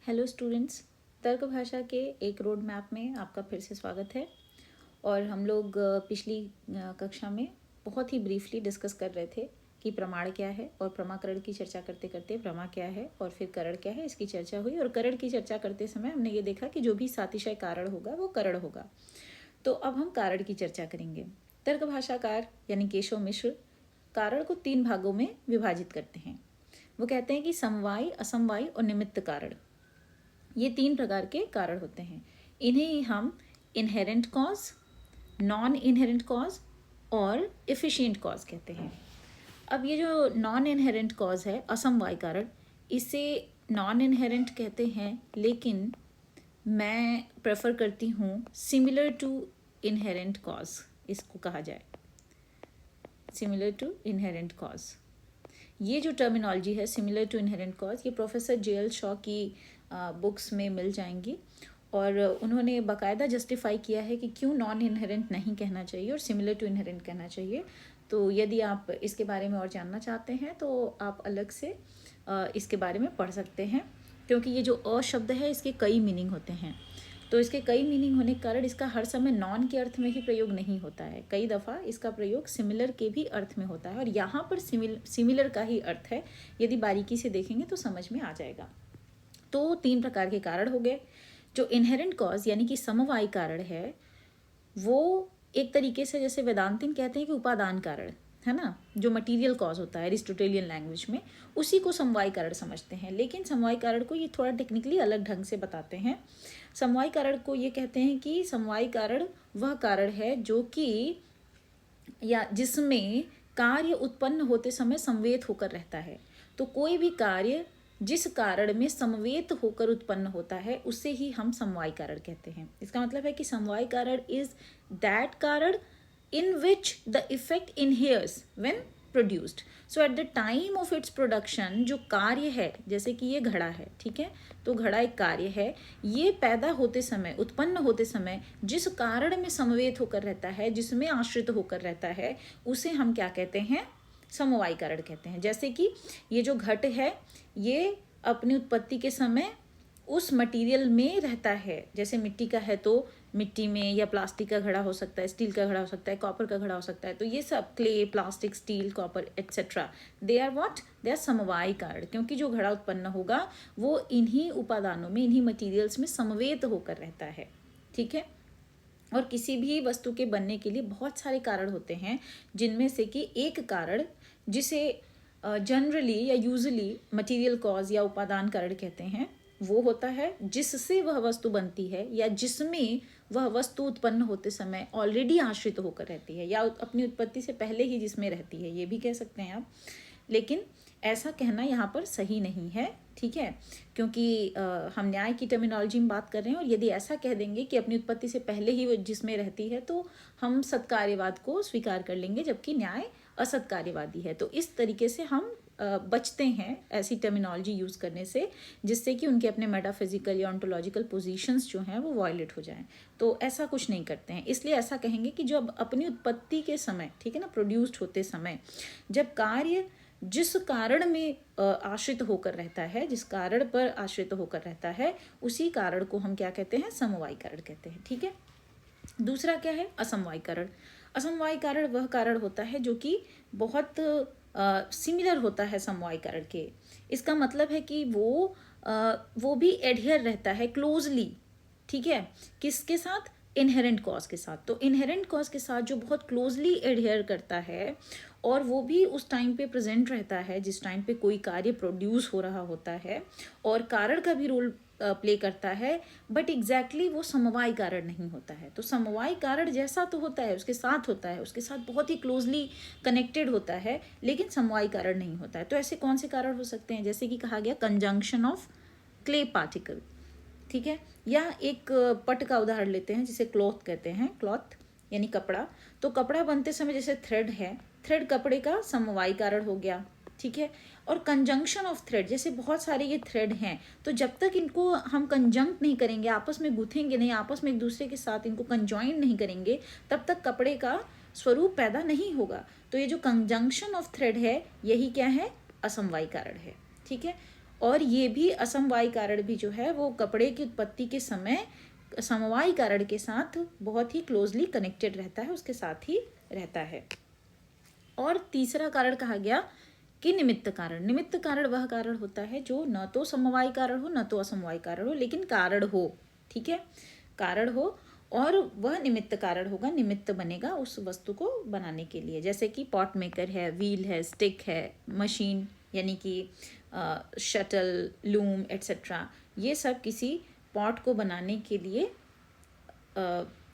Hello students, तर्क भाषा के एक रोड मैप में आपका फिर से स्वागत है। और हम लोग पिछली कक्षा में बहुत ही ब्रीफली डिस्कस कर रहे थे कि प्रमाण क्या है, और प्रमाकरण की चर्चा करते करते प्रमा क्या है और फिर करण क्या है, इसकी चर्चा हुई। और करण की चर्चा करते समय हमने ये देखा कि जो भी सातिशय कारण होगा वो करण होगा। तो अब हम कारण की चर्चा करेंगे। तर्क भाषाकार यानी केशव मिश्र कारण को 3 भागों में विभाजित करते हैं। वो कहते हैं कि समवायी, असमवायी और निमित्त कारण, ये 3 प्रकार के कारण होते हैं। इन्हें ही हम inherent cause, non inherent cause और एफिशिएंट कॉज कहते हैं। अब ये जो नॉन इनहेरेंट कॉज है, असमवाय कारण, इसे नॉन इनहेरेंट कहते हैं, लेकिन मैं प्रेफर करती हूँ सिमिलर टू इनहेरेंट कॉज इसको कहा जाए, सिमिलर टू इनहेरेंट कॉज। ये जो टर्मिनोलॉजी है सिमिलर टू इनहेरेंट कॉज, ये प्रोफेसर जे.एल. शॉ की बुक्स में मिल जाएंगी, और उन्होंने बाकायदा जस्टिफाई किया है कि क्यों नॉन इनहेरेंट नहीं कहना चाहिए और सिमिलर टू इनहेरेंट कहना चाहिए। तो यदि आप इसके बारे में और जानना चाहते हैं तो आप अलग से इसके बारे में पढ़ सकते हैं, क्योंकि ये जो अ शब्द है इसके कई मीनिंग होते हैं। तो इसके कई मीनिंग होने के कारण इसका हर समय नॉन के अर्थ में ही प्रयोग नहीं होता है, कई दफ़ा इसका प्रयोग सिमिलर के भी अर्थ में होता है, और यहाँ पर सिमिलर का ही अर्थ है। यदि बारीकी से देखेंगे तो समझ में आ जाएगा। तो 3 प्रकार के कारण हो गए। जो इनहेरेंट कॉज यानी कि समवायी कारण है, वो एक तरीके से जैसे वेदांतिन कहते हैं कि उपादान कारण है ना, जो मटेरियल कॉज होता है एरिस्टोटेलियन लैंग्वेज में, उसी को समवायी कारण समझते हैं। लेकिन समवायी कारण को ये थोड़ा टेक्निकली अलग ढंग से बताते हैं। समवायी कारण को ये कहते हैं कि समवायी कारण वह कारण है जो कि या जिसमें कार्य उत्पन्न होते समय समवेत होकर रहता है। तो कोई भी कार्य जिस कारण में समवेत होकर उत्पन्न होता है उसे ही हम समवायी कारण कहते हैं। इसका मतलब है कि समवायी कारण इज दैट कारण in which the effect inheres when produced. So at the time of its production, जो कार्य है, जैसे कि ये घड़ा है, ठीक है, तो घड़ा एक कार्य है, ये पैदा होते समय, उत्पन्न होते समय जिस कारण में समवेत होकर रहता है, जिसमें आश्रित होकर रहता है, उसे हम क्या कहते हैं? समवायी कारण कहते हैं। जैसे कि ये जो घट है, ये अपनी उत्पत्ति के समय उस मटेरियल में रहता है। जैसे मिट्टी का है तो मिट्टी में, या प्लास्टिक का घड़ा हो सकता है, स्टील का घड़ा हो सकता है, कॉपर का घड़ा हो सकता है। तो ये सब clay, plastic, steel, copper etcetera, they are what? They are समवायी कारण, क्योंकि जो घड़ा उत्पन्न होगा वो इन्हीं उपादानों में, इन्हीं मटेरियल्स में समवेत होकर रहता है, ठीक है। और किसी भी वस्तु के बनने के लिए बहुत सारे कारण होते हैं, जिनमें से कि एक कारण जिसे जनरली या यूजुअली मटेरियल कॉज या उपादान कारण कहते हैं, वो होता है जिससे वह वस्तु बनती है या जिसमें वह वस्तु उत्पन्न होते समय ऑलरेडी आश्रित होकर रहती है, या अपनी उत्पत्ति से पहले ही जिसमें रहती है, ये भी कह सकते हैं आप। लेकिन ऐसा कहना यहाँ पर सही नहीं है, ठीक है, क्योंकि हम न्याय की टर्मिनोलॉजी में बात कर रहे हैं। और यदि ऐसा कह देंगे कि अपनी उत्पत्ति से पहले ही वो जिसमें रहती है, तो हम सत्कार्यवाद को स्वीकार कर लेंगे, जबकि न्याय असत्कार्यवादी है। तो इस तरीके से हम बचते हैं ऐसी टर्मिनोलॉजी यूज़ करने से, जिससे कि उनके अपने मेटाफिजिकल या ऑन्टोलॉजिकल पोजीशंस जो हैं वो वायलेट हो जाएं। तो ऐसा कुछ नहीं करते हैं। इसलिए ऐसा कहेंगे कि जो अब अपनी उत्पत्ति के समय, ठीक है ना, प्रोड्यूस्ड होते समय, जब कार्य जिस कारण में आश्रित होकर रहता है, जिस कारण पर आश्रित होकर रहता है, उसी कारण को हम क्या कहते हैं? समवायी कारण कहते हैं, ठीक है। दूसरा क्या है? असमवायी कारण। असमवायी कारण वह कारण होता है जो कि बहुत सिमिलर होता है समवायी कारण के। इसका मतलब है कि वो भी एडहियर रहता है क्लोजली, ठीक है, किसके साथ? इनहेरेंट कॉज के साथ। तो इनहेरेंट कॉज के साथ जो बहुत क्लोजली एडहियर करता है, और वो भी उस टाइम पे प्रेजेंट रहता है जिस टाइम पे कोई कार्य प्रोड्यूस हो रहा होता है, और कारण का भी रोल प्ले करता है, बट एग्जैक्टली वो समवायी कारण नहीं होता है। तो समवायी कारण जैसा तो होता है, उसके साथ होता है, उसके साथ बहुत ही क्लोजली कनेक्टेड होता है, लेकिन समवायी कारण नहीं होता है। तो ऐसे कौन से कारण हो सकते हैं? जैसे कि कहा गया कंजंक्शन ऑफ क्ले पार्टिकल, ठीक है, या एक पट का उदाहरण लेते हैं जिसे क्लॉथ कहते हैं, क्लॉथ यानी कपड़ा। तो कपड़ा बनते समय जैसे थ्रेड है, थ्रेड कपड़े का समवायी कारण हो गया, ठीक है। और कंजंक्शन ऑफ थ्रेड, जैसे बहुत सारे ये थ्रेड हैं, तो जब तक इनको हम कंजंक्ट नहीं करेंगे, आपस में गुथेंगे नहीं, आपस में एक दूसरे के साथ इनको कंजॉइन नहीं करेंगे, तब तक कपड़े का स्वरूप पैदा नहीं होगा। तो ये जो कंजंक्शन ऑफ थ्रेड है, यही क्या है? असमवायी कारण है, ठीक है। और ये भी असमवाय कारण भी जो है वो कपड़े की उत्पत्ति के समय समवाय कारण के साथ बहुत ही क्लोजली कनेक्टेड रहता है, उसके साथ ही रहता है। और तीसरा कारण कहा गया कि निमित्त कारण। निमित्त कारण वह कारण होता है जो न तो समवाय कारण हो न तो असमवाय कारण हो, लेकिन कारण हो, ठीक है, कारण हो, और वह निमित्त कारण होगा, निमित्त बनेगा उस वस्तु को बनाने के लिए। जैसे कि पॉट मेकर है, व्हील है, स्टिक है, मशीन यानी कि शटल, लूम एट्सेट्रा, ये सब किसी पॉट को बनाने के लिए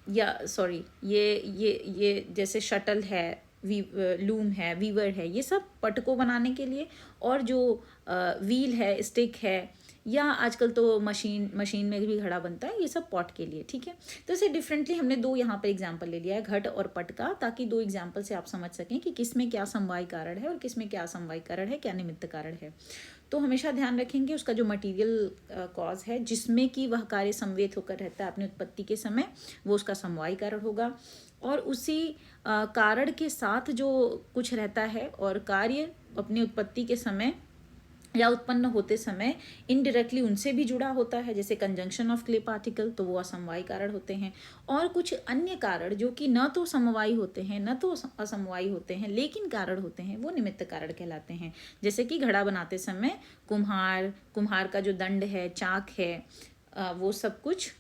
ये जैसे शटल है, लूम है, वीवर है, ये सब पट को बनाने के लिए, और जो व्हील है, स्टिक है, या आजकल तो मशीन में भी घड़ा बनता है, ये सब पॉट के लिए, ठीक है। तो इसे डिफरेंटली हमने दो यहाँ पर एग्जाम्पल ले लिया है, घट और पट का, ताकि दो एग्जाम्पल से आप समझ सकें कि किस में क्या समवाय कारण है और किस में क्या असमवाय कारण है, क्या निमित्त कारण है। तो हमेशा ध्यान रखेंगे उसका जो मटेरियल कॉज है जिसमें कि वह कार्य संवेद होकर रहता है अपनी उत्पत्ति के समय, वो उसका समवाय कारण होगा। और उसी कारण के साथ जो कुछ रहता है और कार्य अपनी उत्पत्ति के समय या उत्पन्न होते समय इनडायरेक्टली उनसे भी जुड़ा होता है, जैसे कंजंक्शन ऑफ क्ले पार्टिकल, तो वो असमवाय कारण होते हैं। और कुछ अन्य कारण जो कि न तो समवायी होते हैं न तो असमवायी होते हैं, लेकिन कारण होते हैं, वो निमित्त कारण कहलाते हैं। जैसे कि घड़ा बनाते समय कुम्हार का जो दंड है, चाक है, वो सब कुछ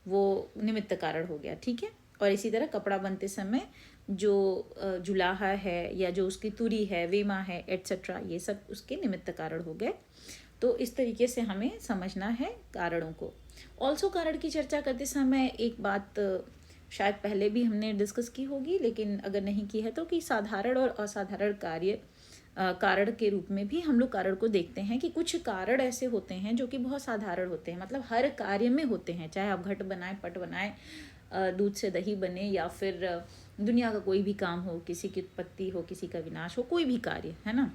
वो निमित्त कारण हो गया, ठीक है। और इसी तरह कपड़ा बनते समय जो जुलाहा है या जो उसकी तुरी है, वेमा है एट्सेट्रा, ये सब उसके निमित्त कारण हो गए। तो इस तरीके से हमें समझना है कारणों को। ऑल्सो कारण की चर्चा करते समय एक बात शायद पहले भी हमने डिस्कस की होगी, लेकिन अगर नहीं की है तो कि साधारण और असाधारण कार्य कारण के रूप में भी हम लोग कारण को देखते हैं कि कुछ कारण ऐसे होते हैं जो कि बहुत साधारण होते हैं, मतलब हर कार्य में होते हैं, चाहे आप घट बनाए, पट बनाए, दूध से दही बने, या फिर दुनिया का कोई भी काम हो, किसी की उत्पत्ति हो, किसी का विनाश हो, कोई भी कार्य है ना।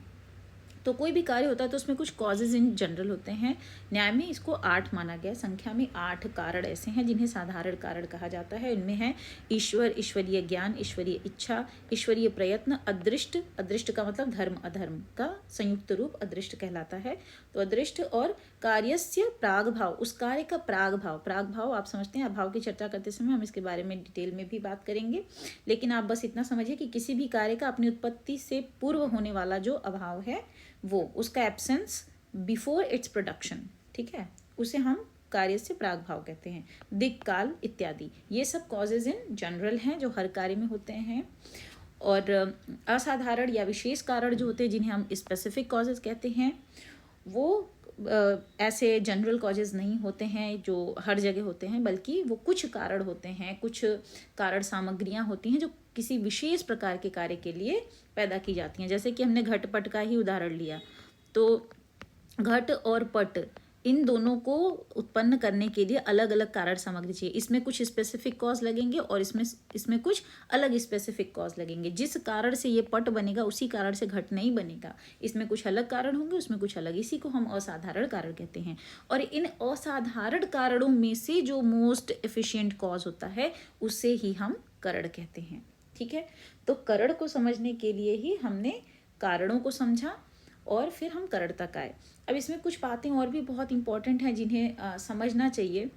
तो कोई भी कार्य होता है तो उसमें कुछ कॉजेज इन जनरल होते हैं। न्याय में इसको 8 माना गया, संख्या में 8 कारण ऐसे हैं जिन्हें साधारण कारण कहा जाता है। इनमें है ईश्वर, ईश्वरीय ज्ञान, ईश्वरीय इच्छा, ईश्वरीय प्रयत्न, अदृष्ट, अदृष्ट का मतलब धर्म अधर्म का संयुक्त रूप अदृष्ट कहलाता है, तो अदृष्ट, और कार्यस्य प्रागभाव, उस कार्य का प्रागभाव आप समझते हैं, अभाव की चर्चा करते समय हम इसके बारे में डिटेल में भी बात करेंगे, लेकिन आप बस इतना समझिए कि किसी भी कार्य का अपनी उत्पत्ति से पूर्व होने वाला जो अभाव है, वो उसका एब्सेंस बिफोर इट्स प्रोडक्शन, ठीक है, उसे हम कार्य से प्रागभाव कहते हैं। दिक् काल इत्यादि, ये सब कॉजेज इन जनरल हैं जो हर कार्य में होते हैं। और असाधारण या विशेष कारण जो होते हैं जिन्हें हम स्पेसिफिक कॉजेज कहते हैं, वो ऐसे जनरल कॉजेज नहीं होते हैं जो हर जगह होते हैं, बल्कि वो कुछ कारण होते हैं, कुछ कारण सामग्रियां होती हैं जो किसी विशेष प्रकार के कार्य के लिए पैदा की जाती हैं। जैसे कि हमने घट पट का ही उदाहरण लिया, तो घट और पट इन दोनों को उत्पन्न करने के लिए अलग अलग कारण सामग्री चाहिए। इसमें कुछ स्पेसिफिक कॉज लगेंगे और इसमें कुछ अलग स्पेसिफिक कॉज लगेंगे। जिस कारण से ये पट बनेगा उसी कारण से घट नहीं बनेगा, इसमें कुछ अलग कारण होंगे, उसमें कुछ अलग, इसी को हम असाधारण कारण कहते हैं। और इन असाधारण कारणों में से जो मोस्ट एफिशिएंट कॉज होता है उसे ही हम कारण कहते हैं, ठीक है। तो कारण को समझने के लिए ही हमने कारणों को समझा और फिर हम कारण तक आए। अब इसमें कुछ बातें और भी बहुत इंपॉर्टेंट हैं जिन्हें समझना चाहिए।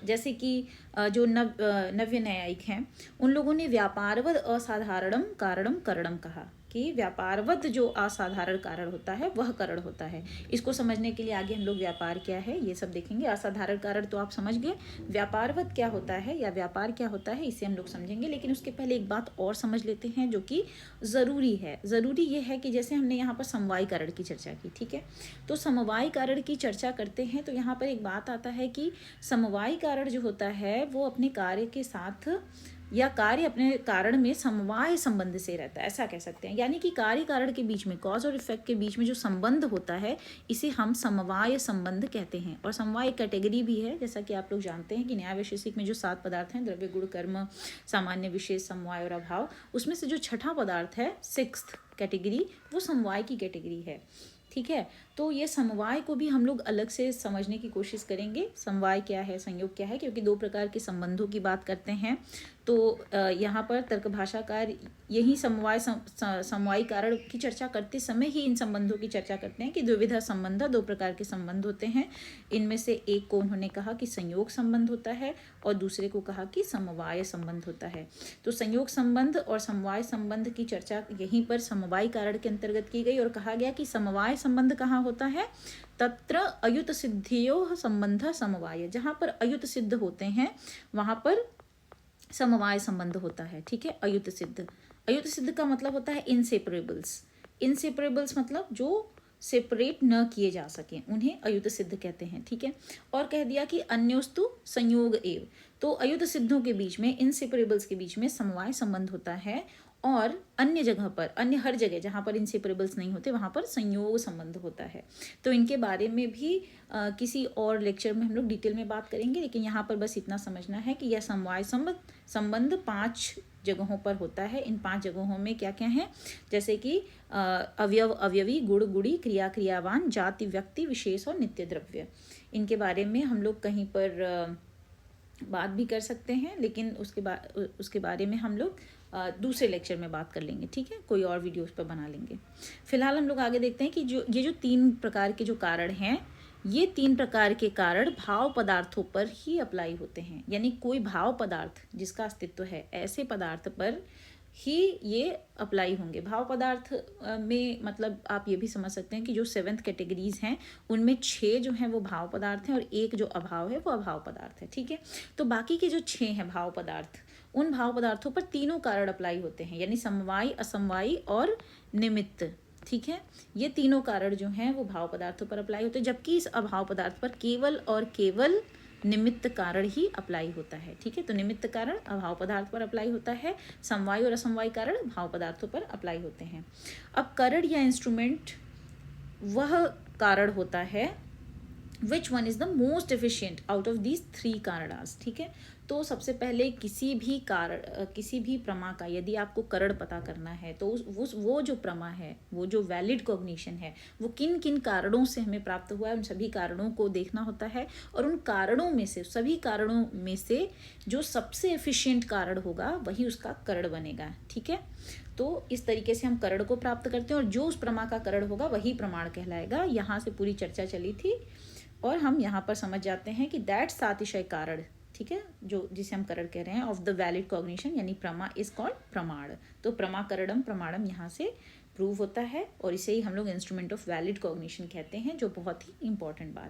जैसे कि जो नव्य न्यायिक हैं, उन लोगों ने व्यापारवद असाधारणम कारणम करणम कहा कि व्यापारवद जो असाधारण कारण होता है वह कारण होता है। इसको समझने के लिए आगे हम लोग व्यापार क्या है ये सब देखेंगे। असाधारण कारण तो आप समझ गए, व्यापारवद क्या होता है या व्यापार क्या होता है इसे हम लोग समझेंगे। लेकिन उसके पहले एक बात और समझ लेते हैं जो कि ज़रूरी है। ज़रूरी ये है कि जैसे हमने यहाँ पर समवाय कारण की चर्चा की, ठीक है, तो समवाय कारण की चर्चा करते हैं तो यहाँ पर एक बात आता है कि समवाय कारण जो होता है वो अपने कार्य के साथ या कार्य अपने कारण में समवाय संबंध से रहता है, ऐसा कह सकते हैं। यानी कि कार्य कारण के बीच में, कॉज और इफेक्ट के बीच में जो संबंध होता है इसे हम समवाय संबंध कहते हैं। और समवाय कैटेगरी भी है, जैसा कि आप लोग जानते हैं कि न्याय वैशेषिक में जो 7 पदार्थ हैं, द्रव्य गुण कर्म सामान्य विशेष समवाय और अभाव, उसमें से जो छठा पदार्थ है 6th कैटेगरी वो समवाय की कैटेगरी है, ठीक है। तो ये समवाय को भी हम लोग अलग से समझने की कोशिश करेंगे, समवाय क्या है, संयोग क्या है, क्योंकि दो प्रकार के संबंधों की बात करते हैं। तो यहाँ पर तर्क भाषाकार यही समवाय कारण की चर्चा करते समय ही इन संबंधों की चर्चा करते हैं कि द्विविधा संबंध, दो प्रकार के संबंध होते हैं। इनमें से एक को उन्होंने कहा कि संयोग संबंध होता है और दूसरे को कहा कि समवाय संबंध होता है। तो संयोग संबंध और समवाय संबंध की चर्चा यहीं पर समवाय कारण के अंतर्गत की गई और कहा गया कि समवाय संबंध कहाँ होता है, तत्र अयुत सिद्धियोः संबंध समवाय, जहाँ पर अयुत सिद्ध होते हैं वहाँ पर समवाय संबंध होता है। ठीक है, अयुत सिद्ध, अयुत सिद्ध का मतलब होता है इनसेपरेबल्स। इनसेपरेबल्स मतलब जो सेपरेट न किए जा सकें, उन्हें अयुत सिद्ध कहते हैं। ठीक है, और कह दिया कि अन्योस्तु संयोग एव, तो अयुत सिद्धों के बीच में, इनसेपरेबल्स के बीच में समवाय संबंध होता है और अन्य जगह पर, अन्य हर जगह जहाँ पर इनसेपरेबल्स नहीं होते वहाँ पर संयोग संबंध होता है। तो इनके बारे में भी किसी और लेक्चर में हम लोग डिटेल में बात करेंगे, लेकिन यहाँ पर बस इतना समझना है कि यह समवाय संबंध 5 जगहों पर होता है। इन 5 जगहों में क्या क्या है, जैसे कि अवयव अवयवी, गुण गुणी, क्रिया क्रियावान, जाति व्यक्ति विशेष और नित्य द्रव्य। इनके बारे में हम लोग कहीं पर बात भी कर सकते हैं, लेकिन उसके बारे में हम लोग दूसरे लेक्चर में बात कर लेंगे। ठीक है, कोई और वीडियो उस पर बना लेंगे। फिलहाल हम लोग आगे देखते हैं कि जो 3 प्रकार के जो कारण हैं, ये 3 प्रकार के कारण भाव पदार्थों पर ही अप्लाई होते हैं। यानी कोई भाव पदार्थ जिसका अस्तित्व है, ऐसे पदार्थ पर ही ये अप्लाई होंगे। भाव पदार्थ में मतलब आप ये भी समझ सकते हैं कि जो 7th कैटेगरीज हैं उनमें 6 जो हैं वो भाव पदार्थ हैं और एक जो अभाव है वो अभाव पदार्थ है। ठीक है, तो बाकी के जो 6 हैं भाव पदार्थ, उन भाव पदार्थों पर तीनों कारण अप्लाई होते हैं, यानी समवायी, असमवायी और निमित्त। ठीक है, ये तीनों कारण जो हैं वो भाव पदार्थों पर अप्लाई होते हैं, जबकि इस अभाव पदार्थ पर केवल और केवल निमित्त कारण ही अप्लाई होता है। ठीक है, तो निमित्त कारण अभाव पदार्थ पर अप्लाई होता है, समवाय और असमवाय कारण भाव पदार्थों पर अप्लाई होते हैं। अब कारण या इंस्ट्रूमेंट वह कारण होता है which one is the most efficient out of these 3 कारणास। ठीक है, तो सबसे पहले किसी भी प्रमा का यदि आपको कारण पता करना है तो वो जो प्रमा है, वो जो वैलिड कॉग्निशन है, वो किन किन कारणों से हमें प्राप्त हुआ है, उन सभी कारणों को देखना होता है और उन कारणों में से, सभी कारणों में से जो सबसे एफिशिएंट कारण होगा वही उसका कारण बनेगा। ठीक है, तो इस तरीके से हम कारण को प्राप्त करते हैं और जो उस प्रमा का कारण होगा वही प्रमाण कहलाएगा। यहाँ से पूरी चर्चा चली थी और हम यहाँ पर समझ जाते हैं कि दैट सातिशय कारण, ठीक है, जो जिसे हम कारण कह रहे हैं, ऑफ द वैलिड कॉग्निशन यानी प्रमा इज कॉल्ड प्रमाण। तो प्रमाकरणम प्रमाणम यहाँ से प्रूव होता है और इसे ही हम लोग इंस्ट्रूमेंट ऑफ वैलिड कॉग्निशन कहते हैं, जो बहुत ही इंपॉर्टेंट बात